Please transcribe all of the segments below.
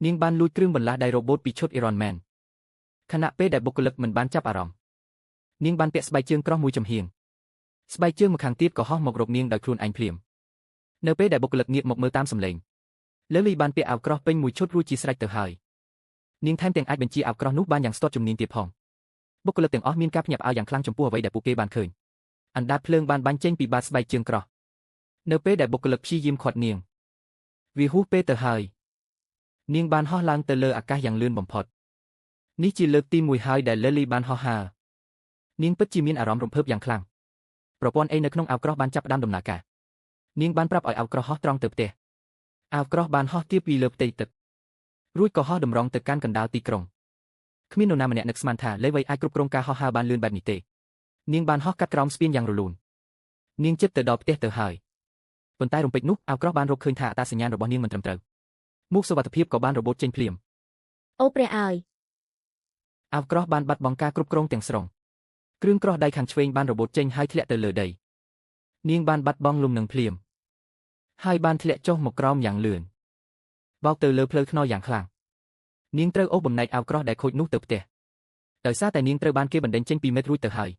នាងបានលួចគ្រឿងបន្លាស់ដៃរ៉ូបូតពីឈុត Iron Man ខណៈពេលដែលបុគ្គលិកមិនបានចាប់អារម្មណ៍នាងបានពាក់ស្បែកជើងក្រោះមួយចំហៀងស្បែកជើងម្ខាងទៀតក៏ហោះមករកនាងដោយខ្លួនឯងភ្លាមនៅពេលដែលបុគ្គលិកងាកមកមើលតាមសម្លេងLilyបានពាក់អាវក្រោះពេញមួយឈុតរួចជាស្រេចទៅហើយនាងថែមទាំងអាចបញ្ជាអាវក្រោះនោះបានយ៉ាងស្ទាត់ជំនាញទៀតផងបុគ្គលិកទាំងអស់មានការភ្ញាក់ផ្អើលយ៉ាងខ្លាំងចំពោះអ្វីដែលពួកគេបានឃើញអណ្ដាតភ្លើងបានបាញ់ចេញពីបាតស្បែកជើងក្រោះនៅពេលដែលបុគ្គលិកព្យាយាមឃាត់នាងវាហួសពេលទៅហើយនាងបានហោះឡើងទៅលើអាកាសយ៉ាងលឿនបំផុតនេះជាលើកទី1ហើយដែល Lily បានហោះហើរនាងពិតជាមានអារម្មណ៍រំភើបយ៉ាងខ្លាំងប្រព័ន្ធអេនៅក្នុងអាវក្រោះបានចាប់ផ្ដើមដំណើរការនាងបានប្រាប់ឲ្យអាវក្រោះហោះត្រង់ទៅផ្ទះអាវក្រោះបានហោះទាបពីលើផ្ទៃទឹករួចក៏ហោះតម្រង់ទៅកាន់កណ្ដាលទីក្រុងគ្មាននរណាម្នាក់នឹកស្មានថាលេវីអាចគ្រប់គ្រងការហោះហើរបានលឿនបែបនេះទេនាងបានហោះកាត់ក្រោមស្ពានយ៉ាងរលូននាងជិតទៅដល់ផ្ទះទៅហើយប៉ុន្តែរំពេចនោះអាវក្រោះបានរកឃើញថាអត្តសញ្ញាណរបស់នាងមិនត្រឹមត្រូវមួកសុវត្ថិភាពក៏បានរបូតចេញភ្លាមអូព្រះអើយអាវក្រោះបានបាត់បង់ការគ្រប់គ្រងទាំងស្រុងគ្រឿងក្រោះដៃខាងឆ្វេងបានរបូតចេញហើយធ្លាក់ទៅលើដីនាងបានបាត់បង់លំនឹងភ្លាមហើយបានធ្លាក់ចុះមកក្រោមយ៉ាងលឿនបោកទៅលើផ្លូវថ្នល់យ៉ាងខ្លាំងនាងត្រូវអូសបំណែកអាវក្រោះដែលខូចនោះទៅផ្ទះដោយសារតែនាងត្រូវបានគេបណ្ដេញចេញពីមេឃរួចទៅហើយ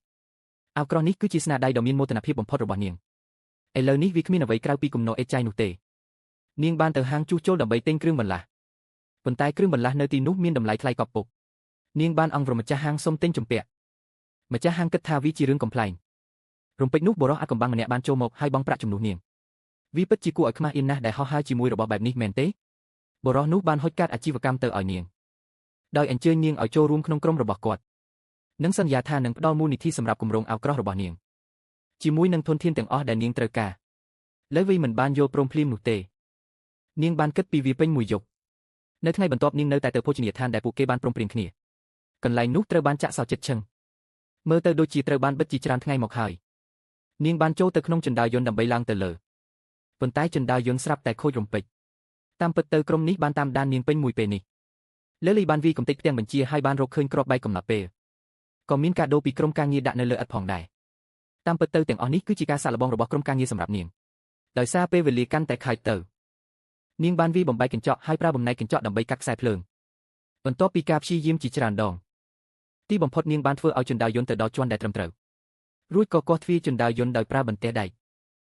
អាវក្រោះនេះគឺជាស្នាដៃដ៏មានមោទនភាពបំផុតរបស់នាងឥឡូវនេះវាគ្មានអ្វីក្រៅពីគំនិតអេចៃនោះទេនាងបានទៅហាងជួសជុលដើម្បីទិញគ្រឿងបន្លាស់ប៉ុន្តែគ្រឿងបន្លាស់នៅទីនោះមានតម្លៃថ្លៃកប់ពុកនាងបានអង្វរម្ចាស់ហាងសុំទិញជំពាក់ម្ចាស់ហាងគិតថាវាជារឿងកំប្លែងរំពេចនោះបុរសអាថ៌កំបាំងម្នាក់បានចូលមកហើយបង់ប្រាក់ជំនួសនាងវាពិតជាគួរឲ្យខ្មាស់អៀនណាស់ដែលហោះហើរជាមួយរបស់បែបនេះមែនទេបុរសនោះបានហុចកាត់អាជីវកម្មទៅឲ្យនាងដោយអញ្ជើញនាងឲ្យចូលរួមក្នុងក្រុមរបស់គាត់និងសន្យាថានឹងផ្ដល់មូលនិធិសម្រាប់គម្រោងអាវក្រោះរបស់នាងជាមួយនឹងធនធានទាំងអស់ដែលនាងត្រូវការលេវីមិនបានយល់ព្រមភ្លាមនោះទេនាងបានគិតពីវាពេញមួយយប់នៅថ្ងៃបន្ទាប់នាងនៅតែទៅភោជនីយដ្ឋានដែលពួកគេបានព្រមព្រៀងគ្នាកន្លែងនោះត្រូវបានចាក់សោជិតឈឹងមើលទៅដូចជាត្រូវបានបិទជាច្រើនថ្ងៃមកហើយនាងបានចូលទៅក្នុងជណ្ដើរយន្តដើម្បីឡើងទៅលើប៉ុន្តែជណ្ដើរយន្តស្រាប់តែខូចរំពេចតាមពិតទៅក្រុមនេះបានតាមដាននាងពេញមួយពេលនេះLilyបានវាយកំទេចផ្ទាំងបញ្ជាហើយបានរកឃើញគ្រាប់បែកកំណត់ពេលក៏មានកាដូពីក្រុមការងារដាក់នៅលើឥដ្ឋផងដែរតាមពិតទៅទាំងអស់នេះគឺជាការសាកល្បងរបស់ក្រុមការងារសម្រាប់នាងដោយសារពេលវេលាកាន់តែខាយទៅនាងបានវាយបំបែកកញ្ចក់ហើយប្រើបំណែកកញ្ចក់ដើម្បីកាត់ខ្សែភ្លើងបន្ទាប់ពីការព្យាយាមជាច្រើនដងទីបំផុតនាងបានធ្វើឲ្យជណ្ដើរយន្តទៅដល់ជាន់ដែលត្រឹមត្រូវរួចក៏គាស់ទ្វារជណ្ដើរយន្តដោយប្រើបន្ទះដែក